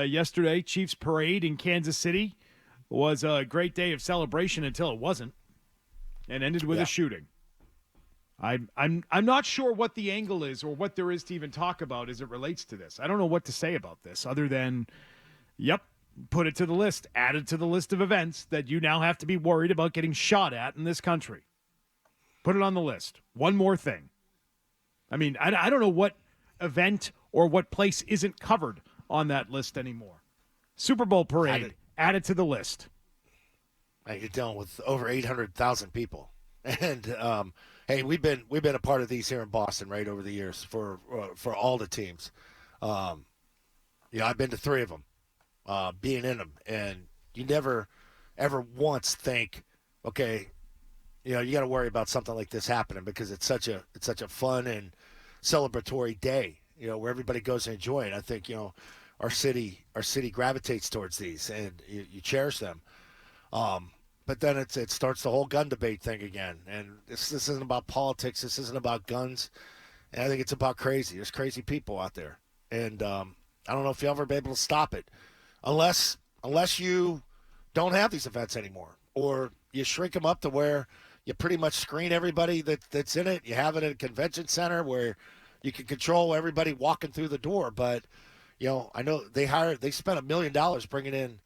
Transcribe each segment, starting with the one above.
Yesterday, Chiefs parade in Kansas City was a great day of celebration until it wasn't, and ended with a shooting. I'm not sure what the angle is or what there is to even talk about as it relates to this. I don't know what to say about this other than, put it to the list, add it to the list of events that you now have to be worried about getting shot at in this country. Put it on the list. One more thing. I mean, I don't know what event or what place isn't covered on that list anymore. Super Bowl parade, add it to the list. You're dealing with over 800,000 people, and hey, we've been a part of these here in Boston, right, over the years for all the teams. I've been to 3 of them, being in them, and you never ever once think, okay, you got to worry about something like this happening because it's such a fun and celebratory day, where everybody goes and enjoy it. I think our city gravitates towards these, and you cherish them. But then it starts the whole gun debate thing again, and this isn't about politics. This isn't about guns, and I think it's about crazy. There's crazy people out there, and I don't know if you'll ever be able to stop it, unless you don't have these events anymore, or you shrink them up to where you pretty much screen everybody that's in it. You have it at a convention center where you can control everybody walking through the door. But, I know they spent $1 million bringing in,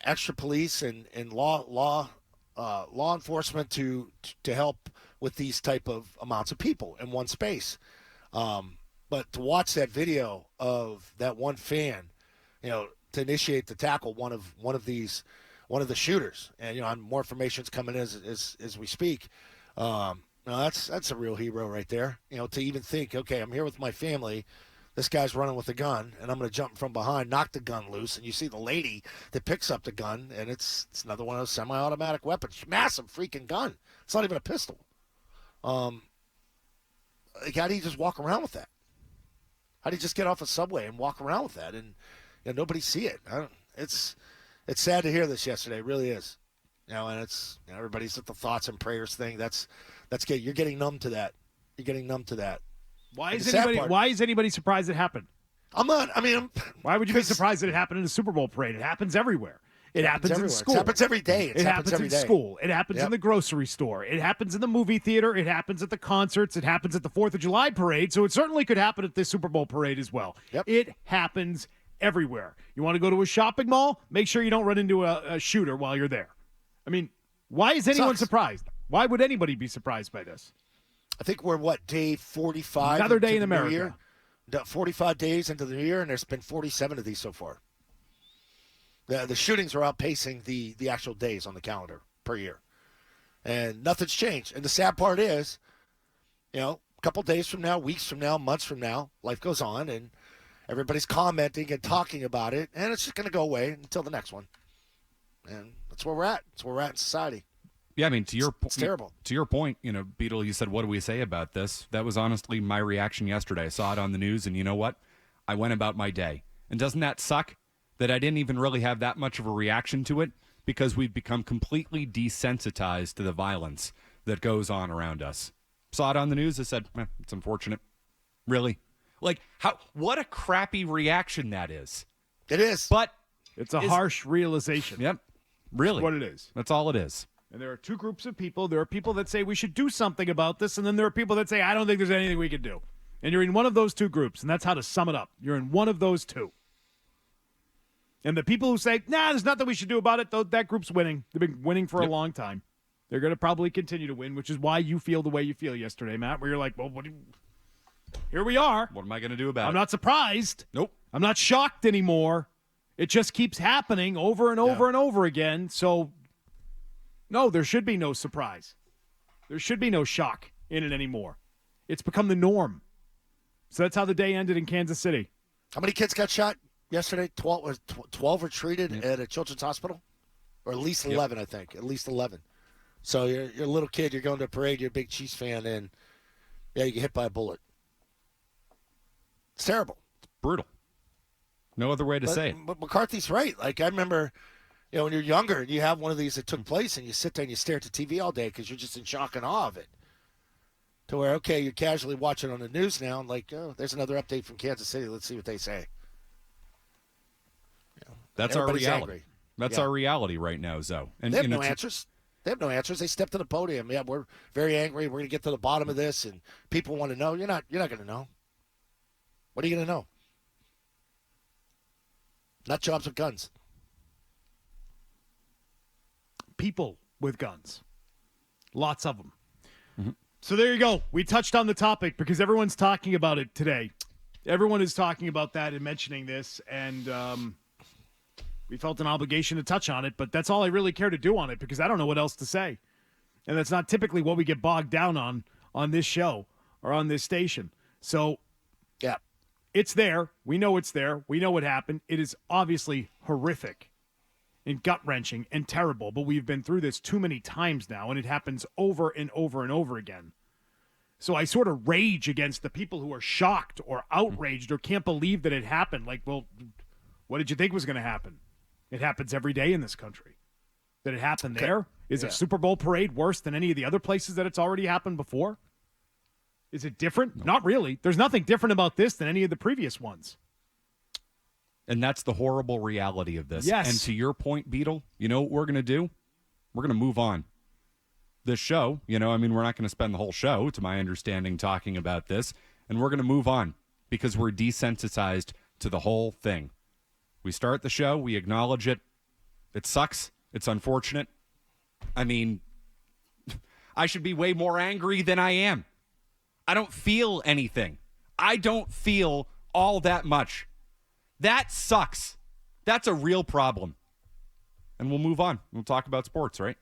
extra police and law enforcement to help with these type of amounts of people in one space. But to watch that video of that one fan, to initiate the tackle, one of the shooters, and more information's coming as we speak. That's a real hero right there. To even think, okay, I'm here with my family. This guy's running with a gun, and I'm going to jump from behind, knock the gun loose, and you see the lady that picks up the gun, and it's another one of those semi-automatic weapons, massive freaking gun. It's not even a pistol. How do you just walk around with that? How do you just get off a subway and walk around with that, and nobody see it? It's sad to hear this yesterday. It really is. And it's everybody's at the thoughts and prayers thing. That's good. You're getting numb to that. You're getting numb to that. Why is anybody surprised it happened? I'm not. I mean, why would you be surprised that it happened in a Super Bowl parade? It happens everywhere. It happens in school. It happens every day. It happens every in day. school. It happens in the grocery store. It happens in the movie theater. It happens at the concerts. It happens at the 4th of July parade. So it certainly could happen at this Super Bowl parade as well. Yep. It happens everywhere. You want to go to a shopping mall? Make sure you don't run into a shooter while you're there. I mean, why is anyone surprised? Why would anybody be surprised by this? I think we're, day 45? Another day in America. Year? 45 days into the new year, and there's been 47 of these so far. The shootings are outpacing the actual days on the calendar per year. And nothing's changed. And the sad part is, a couple days from now, weeks from now, months from now, life goes on, and everybody's commenting and talking about it, and it's just going to go away until the next one. And that's where we're at. That's where we're at in society. Yeah, I mean, it's terrible. To your point, Beetle, you said, what do we say about this? That was honestly my reaction yesterday. I saw it on the news, and you know what? I went about my day. And doesn't that suck that I didn't even really have that much of a reaction to it because we've become completely desensitized to the violence that goes on around us? Saw it on the news. I said, it's unfortunate. Really? What a crappy reaction that is. It is. But it's a harsh realization. Yep. Really. That's what it is. That's all it is. And there are two groups of people. There are people that say we should do something about this, and then there are people that say, I don't think there's anything we can do. And you're in one of those two groups, and that's how to sum it up. You're in one of those two. And the people who say, there's nothing we should do about it, that group's winning. They've been winning for a long time. They're going to probably continue to win, which is why you feel the way you feel yesterday, Matt, where you're like, well, here we are. What am I going to do about it? I'm not surprised. Nope. I'm not shocked anymore. It just keeps happening over and over and over again. So, no, there should be no surprise. There should be no shock in it anymore. It's become the norm. So that's how the day ended in Kansas City. How many kids got shot yesterday? 12 were treated at a children's hospital? Or at least 11, I think. At least 11. So you're a little kid. You're going to a parade. You're a big Chiefs fan. And, you get hit by a bullet. It's terrible. It's brutal. No other way to say it. But McCarthy's right. I remember, when you're younger and you have one of these that took place and you sit there and you stare at the TV all day because you're just in shock and awe of it. To where, okay, you're casually watching on the news now and there's another update from Kansas City. Let's see what they say. That's our Everybody's reality. angry. That's our reality right now, Zo. And They have no answers. They have no answers. They stepped to the podium. Yeah, we're very angry. We're going to get to the bottom of this, and people want to know. You're not going to know. What are you going to know? Nut jobs with guns. People with guns. Lots of them. Mm-hmm. So there you go. We touched on the topic because everyone's talking about it today. Everyone is talking about that and mentioning this, and we felt an obligation to touch on it, but that's all I really care to do on it because I don't know what else to say. And that's not typically what we get bogged down on this show or on this station. So, yeah, it's there. We know it's there. We know what happened. It is obviously horrific and gut-wrenching and terrible, but we've been through this too many times now, and it happens over and over and over again. So I sort of rage against the people who are shocked or outraged or can't believe that it happened. Like, well, what did you think was going to happen? It happens every day in this country. That it happened there? Is a Super Bowl parade worse than any of the other places that it's already happened before? Is it different? No. Not really. There's nothing different about this than any of the previous ones. And that's the horrible reality of this. Yes. And to your point, Beetle, you know what we're going to do? We're going to move on. This show, we're not going to spend the whole show, to my understanding, talking about this. And we're going to move on because we're desensitized to the whole thing. We start the show. We acknowledge it. It sucks. It's unfortunate. I mean, I should be way more angry than I am. I don't feel anything. I don't feel all that much. That sucks. That's a real problem. And we'll move on. We'll talk about sports, right?